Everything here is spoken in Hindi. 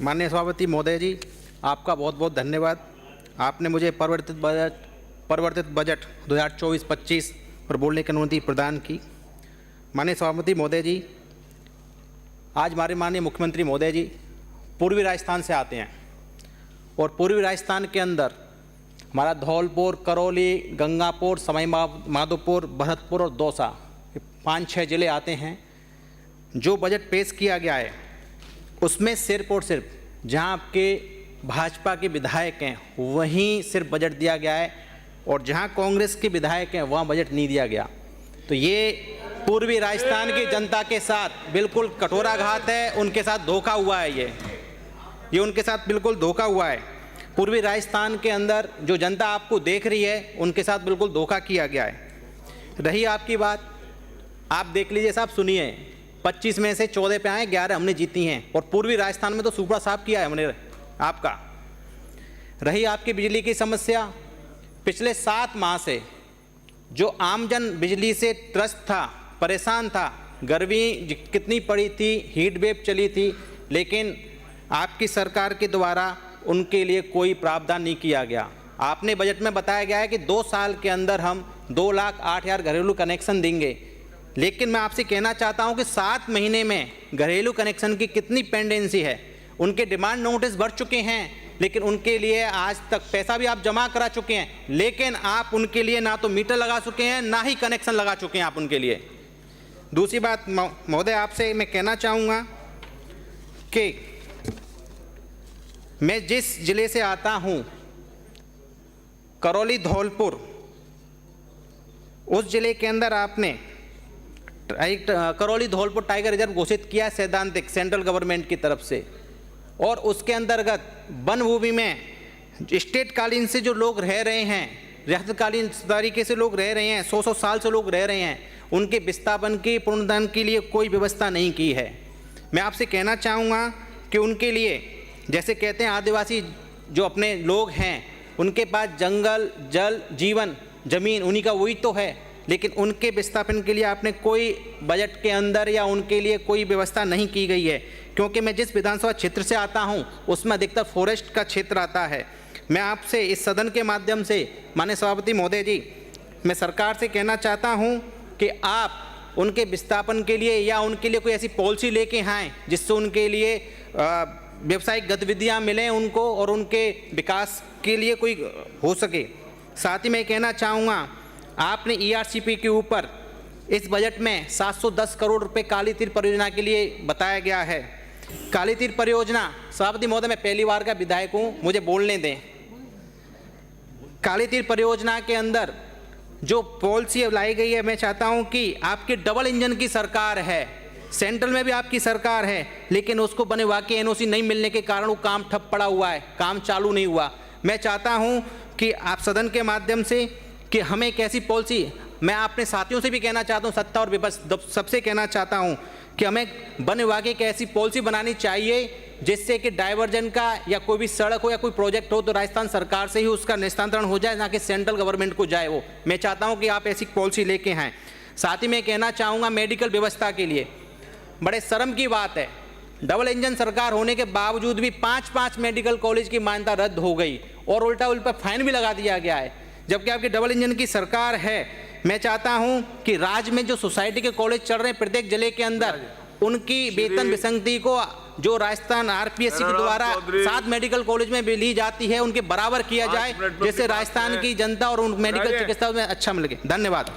माननीय सभापति महोदय जी, आपका बहुत बहुत धन्यवाद। आपने मुझे परिवर्तित बजट 2024-25 पर बोलने की अनुमति प्रदान की। माननीय सभापति महोदय जी, आज हमारे माननीय मुख्यमंत्री महोदय जी पूर्वी राजस्थान से आते हैं और पूर्वी राजस्थान के अंदर हमारा धौलपुर, करौली, गंगापुर, सवाई माधोपुर, भरतपुर और दौसा, 5-6 ज़िले आते हैं। जो बजट पेश किया गया है उसमें सिर्फ और सिर्फ जहां आपके भाजपा के विधायक हैं वहीं सिर्फ बजट दिया गया है और जहां कांग्रेस के विधायक हैं वहां बजट नहीं दिया गया। तो ये पूर्वी राजस्थान की जनता के साथ बिल्कुल कठोराघात है, उनके साथ धोखा हुआ है। ये उनके साथ बिल्कुल धोखा हुआ है। पूर्वी राजस्थान के अंदर जो जनता आपको देख रही है उनके साथ बिल्कुल धोखा किया गया है। रही आपकी बात, आप देख लीजिए साहब, सुनिए, 25 में से 14 पे आए, 11 हमने जीती हैं और पूर्वी राजस्थान में तो सुपड़ा साफ किया है हमने आपका। रही आपकी बिजली की समस्या, पिछले 7 माह से जो आमजन बिजली से त्रस्त था, परेशान था, गर्मी कितनी पड़ी थी, हीट वेव चली थी, लेकिन आपकी सरकार के द्वारा उनके लिए कोई प्रावधान नहीं किया गया। आपने बजट में बताया गया है कि 2 साल के अंदर हम 2,08,000 घरेलू कनेक्शन देंगे, लेकिन मैं आपसे कहना चाहता हूं कि 7 महीने में घरेलू कनेक्शन की कितनी पेंडेंसी है। उनके डिमांड नोटिस भर चुके हैं, लेकिन उनके लिए आज तक पैसा भी आप जमा करा चुके हैं, लेकिन आप उनके लिए ना तो मीटर लगा चुके हैं ना ही कनेक्शन लगा चुके हैं आप उनके लिए। दूसरी बात महोदय, आपसे मैं कहना चाहूँगा कि मैं जिस जिले से आता हूँ, करौली धौलपुर, उस जिले के अंदर आपने करौली धौलपुर टाइगर रिजर्व घोषित किया सैद्धांतिक सेंट्रल गवर्नमेंट की तरफ से, और उसके अंतर्गत वन भूमि में स्टेट कालीन से जो लोग रह रहे हैं, रियासतकालीन तरीके से लोग रह रहे हैं, 100 साल से लोग रह रहे हैं, उनके विस्थापन की पुनर्दान के लिए कोई व्यवस्था नहीं की है। मैं आपसे कहना चाहूँगा कि उनके लिए, जैसे कहते हैं आदिवासी जो अपने लोग हैं, उनके पास जंगल, जल, जीवन, जमीन उन्हीं का वही तो है, लेकिन उनके विस्थापन के लिए आपने कोई बजट के अंदर या उनके लिए कोई व्यवस्था नहीं की गई है। क्योंकि मैं जिस विधानसभा क्षेत्र से आता हूं उसमें अधिकतर फॉरेस्ट का क्षेत्र आता है। मैं आपसे इस सदन के माध्यम से माननीय सभापति महोदय जी, मैं सरकार से कहना चाहता हूं कि आप उनके विस्थापन के लिए या उनके लिए कोई ऐसी पॉलिसी लेके आएँ जिससे उनके लिए व्यावसायिक गतिविधियाँ मिलें उनको और उनके विकास के लिए कोई हो सके। साथ ही मैं कहना चाहूँगा, आपने ERCP के ऊपर इस बजट में 710 करोड़ रुपए काली तीर परियोजना के लिए बताया गया है। काली तीर परियोजना, सभापति महोदय मैं पहली बार का विधायक हूँ, मुझे बोलने दें। काली तीर परियोजना के अंदर जो पॉलिसी लाई गई है, मैं चाहता हूँ कि आपकी डबल इंजन की सरकार है, सेंट्रल में भी आपकी सरकार है, लेकिन उसको बने वाकई NOC नहीं मिलने के कारण वो काम ठप पड़ा हुआ है, काम चालू नहीं हुआ। मैं चाहता हूँ कि आप सदन के माध्यम से कि हमें एक ऐसी पॉलिसी, मैं अपने साथियों से भी कहना चाहता हूं, सत्ता और विपक्ष सबसे कहना चाहता हूं कि हमें वन विभाग की एक ऐसी पॉलिसी बनानी चाहिए जिससे कि डाइवर्जन का या कोई भी सड़क हो या कोई प्रोजेक्ट हो तो राजस्थान सरकार से ही उसका निस्तारण हो जाए, ना कि सेंट्रल गवर्नमेंट को जाए वो। मैं चाहता हूँ कि आप ऐसी पॉलिसी लेके आएँ। साथ ही मैं कहना चाहूँगा मेडिकल व्यवस्था के लिए बड़े शर्म की बात है, डबल इंजन सरकार होने के बावजूद भी 5-5 मेडिकल कॉलेज की मान्यता रद्द हो गई और उल्टा उन पर फाइन भी लगा दिया गया है, जबकि आपकी डबल इंजन की सरकार है। मैं चाहता हूं कि राज्य में जो सोसाइटी के कॉलेज चल रहे हैं प्रत्येक जिले के अंदर, उनकी वेतन विसंगति को जो राजस्थान RPSC के द्वारा 7 मेडिकल कॉलेज में भी ली जाती है, उनके बराबर किया जाए, जिससे राजस्थान की जनता और उन मेडिकल चिकित्सा में अच्छा मिले। धन्यवाद।